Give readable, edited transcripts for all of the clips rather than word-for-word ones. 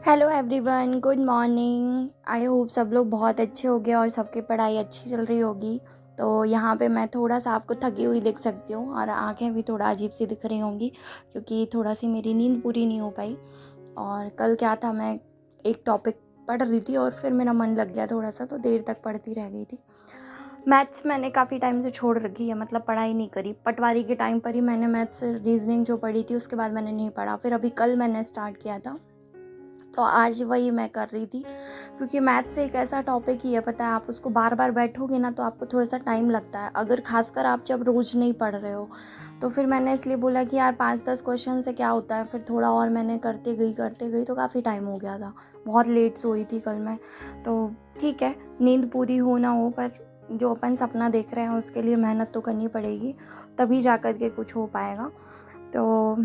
Hello everyone, good morning. I hope सब लोग बहुत अच्छे होंगे और सबकी पढ़ाई अच्छी चल रही होगी। तो यहाँ पे मैं थोड़ा सा आपको थकी हुई दिख सकती हूँ और आंखें भी थोड़ा अजीब सी दिख रही होंगी क्योंकि थोड़ा सी मेरी नींद पूरी नहीं हो पाई। और कल क्या था, मैं एक टॉपिक पढ़ रही थी और फिर मेरा मन लग गया थोड़ा सा, तो देर तक पढ़ती रह गई थी। मैथ्स मैंने काफ़ी टाइम से छोड़ रखी है, मतलब पढ़ाई नहीं करी। पटवारी के टाइम पर ही मैंने मैथ्स रीजनिंग जो पढ़ी थी, उसके बाद मैंने नहीं पढ़ा। फिर अभी कल मैंने स्टार्ट किया था, तो आज वही मैं कर रही थी क्योंकि मैथ्स एक ऐसा टॉपिक ही है, पता है, आप उसको बार बार बैठोगे ना तो आपको थोड़ा सा टाइम लगता है, अगर खासकर आप जब रोज़ नहीं पढ़ रहे हो। तो फिर मैंने इसलिए बोला कि यार 5-10 क्वेश्चन से क्या होता है। फिर थोड़ा और मैंने करते गई तो काफ़ी टाइम हो गया था। बहुत लेट सोई थी कल मैं। तो ठीक है, नींद पूरी हो ना हो, पर जो अपन सपना देख रहे हैं उसके लिए मेहनत तो करनी पड़ेगी, तभी जा कर के कुछ हो पाएगा। तो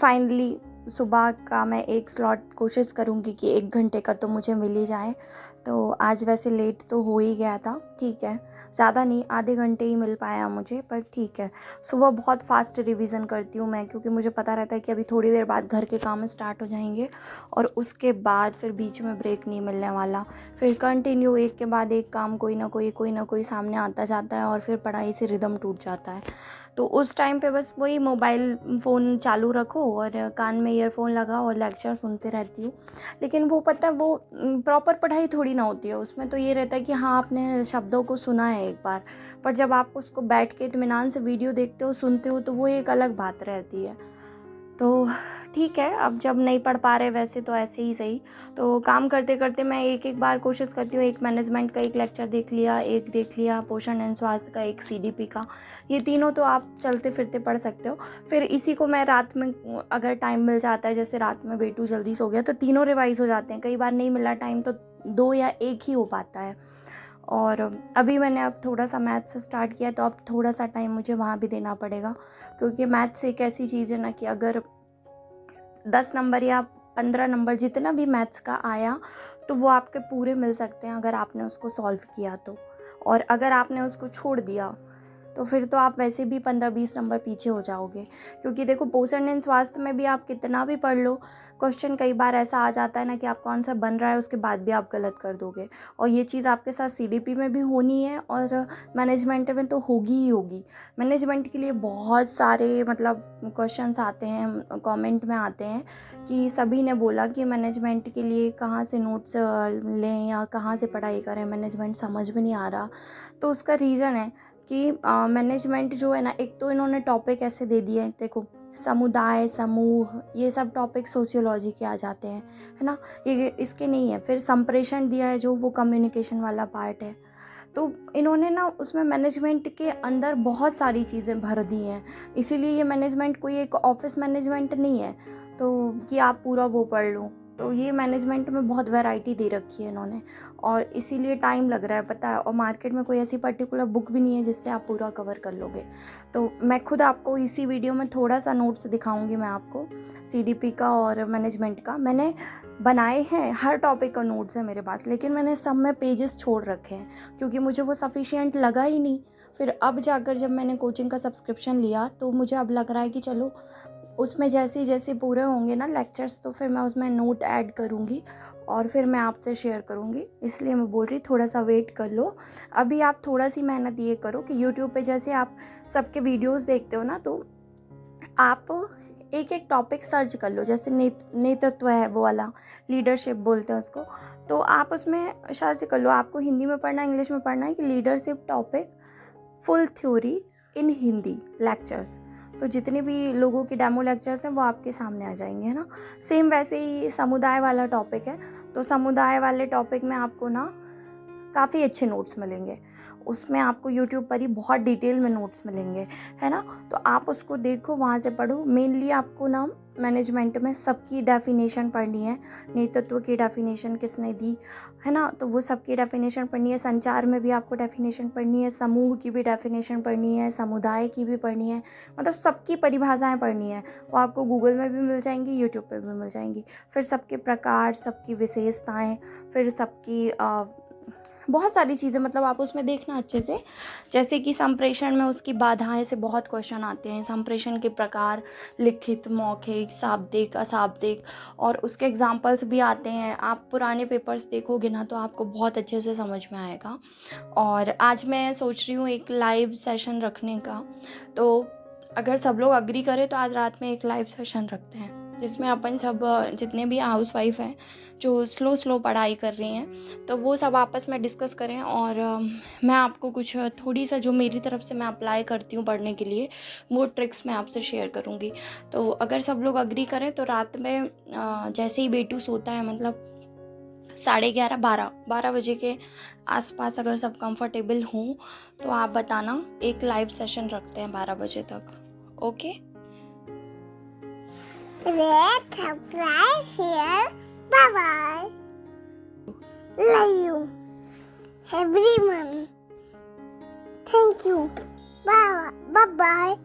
फाइनली सुबह का मैं एक स्लॉट कोशिश करूँगी कि 1 घंटे का तो मुझे मिल ही जाए। तो आज वैसे लेट तो हो ही गया था, ठीक है, ज़्यादा नहीं, आधे घंटे ही मिल पाया मुझे, पर ठीक है। सुबह बहुत फास्ट रिवीजन करती हूँ मैं, क्योंकि मुझे पता रहता है कि अभी थोड़ी देर बाद घर के काम स्टार्ट हो जाएंगे और उसके बाद फिर बीच में ब्रेक नहीं मिलने वाला। फिर कंटिन्यू एक के बाद एक काम, कोई ना कोई सामने आता जाता है और फिर पढ़ाई से रिदम टूट जाता है। तो उस टाइम पे बस वही मोबाइल फ़ोन चालू रखो और कान में ईयरफोन लगाओ और लेक्चर सुनते रहती हूँ। लेकिन वो पता है, वो प्रॉपर पढ़ाई थोड़ी ना होती है। उसमें तो ये रहता है कि हाँ, आपने शब्दों को सुना है एक बार, पर जब आप उसको बैठ के इत्मीनान से वीडियो देखते हो, सुनते हो, तो वो एक अलग बात रहती है। तो ठीक है, अब जब नहीं पढ़ पा रहे वैसे तो ऐसे ही सही। तो काम करते करते मैं एक बार कोशिश करती हूँ, एक मैनेजमेंट का एक लेक्चर देख लिया, एक देख लिया पोषण एंड स्वास्थ्य का, एक सीडीपी का। ये तीनों तो आप चलते फिरते पढ़ सकते हो। फिर इसी को मैं रात में, अगर टाइम मिल जाता है, जैसे रात में बेटू जल्दी सो गया तो तीनों रिवाइज हो जाते हैं। कई बार नहीं मिला टाइम तो 2 या 1 ही हो पाता है। और अभी मैंने अब थोड़ा सा मैथ्स स्टार्ट किया, तो अब थोड़ा सा टाइम मुझे वहाँ भी देना पड़ेगा, क्योंकि मैथ्स एक ऐसी चीज़ है ना कि अगर 10 नंबर या 15 नंबर जितना भी मैथ्स का आया, तो वो आपके पूरे मिल सकते हैं अगर आपने उसको सॉल्व किया तो। और अगर आपने उसको छोड़ दिया तो फिर तो आप वैसे भी 15-20 नंबर पीछे हो जाओगे। क्योंकि देखो, पोषण एंड स्वास्थ्य में भी आप कितना भी पढ़ लो, क्वेश्चन कई बार ऐसा आ जाता है ना कि आपका आंसर बन रहा है, उसके बाद भी आप गलत कर दोगे। और ये चीज़ आपके साथ सीडीपी में भी होनी है और मैनेजमेंट में तो होगी ही होगी। मैनेजमेंट के लिए बहुत सारे, मतलब, क्वेश्चंस आते हैं, कमेंट में आते हैं कि सभी ने बोला कि मैनेजमेंट के लिए कहाँ से नोट्स लें या कहाँ से पढ़ाई करें, मैनेजमेंट समझ में नहीं आ रहा। तो उसका रीज़न है कि मैनेजमेंट जो है ना, एक तो इन्होंने टॉपिक ऐसे दे दिए हैं, देखो, समुदाय, समूह, ये सब टॉपिक सोशियोलॉजी के आ जाते हैं, है ना। ये इसके नहीं है। फिर संप्रेषण दिया है, जो वो कम्युनिकेशन वाला पार्ट है। तो इन्होंने ना उसमें मैनेजमेंट के अंदर बहुत सारी चीज़ें भर दी हैं। इसीलिए ये मैनेजमेंट कोई एक ऑफिस मैनेजमेंट नहीं है तो कि आप पूरा वो पढ़ लो। तो ये मैनेजमेंट में बहुत वैरायटी दे रखी है इन्होंने, और इसीलिए टाइम लग रहा है, पता है। और मार्केट में कोई ऐसी पर्टिकुलर बुक भी नहीं है जिससे आप पूरा कवर कर लोगे। तो मैं खुद आपको इसी वीडियो में थोड़ा सा नोट्स दिखाऊंगी मैं आपको, सीडीपी का और मैनेजमेंट का। मैंने बनाए हैं, हर टॉपिक का नोट्स है मेरे पास, लेकिन मैंने सब में पेजेस छोड़ रखे हैं क्योंकि मुझे वो सफिशिएंट लगा ही नहीं। फिर अब जाकर जब मैंने कोचिंग का सब्सक्रिप्शन लिया, तो मुझे अब लग रहा है कि चलो, उसमें जैसे जैसे पूरे होंगे ना लेक्चर्स, तो फिर मैं उसमें नोट ऐड करूँगी और फिर मैं आपसे शेयर करूँगी। इसलिए मैं बोल रही, थोड़ा सा वेट कर लो। अभी आप थोड़ा सी मेहनत ये करो कि यूट्यूब पे जैसे आप सबके वीडियोस देखते हो ना, तो आप एक एक टॉपिक सर्च कर लो। जैसे नेतृत्व है, वो वाला, लीडरशिप बोलते हैं उसको। तो आप उसमें सर्च कर लो, आपको हिंदी में पढ़ना है, इंग्लिश में पढ़ना है, कि लीडरशिप टॉपिक फुल थ्योरी इन हिंदी लेक्चर्स। तो जितने भी लोगों के डेमो लेक्चर्स हैं वो आपके सामने आ जाएंगे, है ना। सेम वैसे ही समुदाय वाला टॉपिक है, तो समुदाय वाले टॉपिक में आपको ना काफ़ी अच्छे नोट्स मिलेंगे। उसमें आपको यूट्यूब पर ही बहुत डिटेल में नोट्स मिलेंगे, है ना। तो आप उसको देखो, वहाँ से पढ़ो। मेनली आपको ना मैनेजमेंट में सबकी डेफिनेशन पढ़नी है। नेतृत्व की डेफिनेशन किसने दी, है ना, तो वो सबकी डेफिनेशन पढ़नी है। संचार में भी आपको डेफिनेशन पढ़नी है, समूह की भी डेफिनेशन पढ़नी है, समुदाय की भी पढ़नी है, मतलब सबकी परिभाषाएं पढ़नी है। वो आपको गूगल में भी मिल जाएंगी, यूट्यूब पे भी मिल जाएंगी। फिर सबके प्रकार, सबकी विशेषताएं, फिर सबकी बहुत सारी चीज़ें, मतलब आप उसमें देखना अच्छे से। जैसे कि संप्रेषण में उसकी बाधाएं से बहुत क्वेश्चन आते हैं, संप्रेषण के प्रकार, लिखित, मौखिक, शाब्दिक, अशाब्दिक, और उसके एग्जाम्पल्स भी आते हैं। आप पुराने पेपर्स देखोगे ना तो आपको बहुत अच्छे से समझ में आएगा। और आज मैं सोच रही हूँ एक लाइव सेशन रखने का, तो अगर सब लोग अग्री करें तो आज रात में एक लाइव सेशन रखते हैं, जिसमें अपन सब जितने भी हाउसवाइफ हैं जो स्लो पढ़ाई कर रही हैं, तो वो सब आपस में डिस्कस करें। और मैं आपको कुछ थोड़ी सा जो मेरी तरफ से मैं अप्लाई करती हूँ पढ़ने के लिए, वो ट्रिक्स मैं आपसे शेयर करूँगी। तो अगर सब लोग अग्री करें तो रात में जैसे ही बेटू सोता है, मतलब 11:30 12 बजे के आसपास, अगर सब कंफर्टेबल हों तो आप बताना, एक लाइव सेशन रखते हैं 12 बजे तक। Okay? Let's subscribe, share. Bye bye. Love you, everyone. Thank you. Bye bye.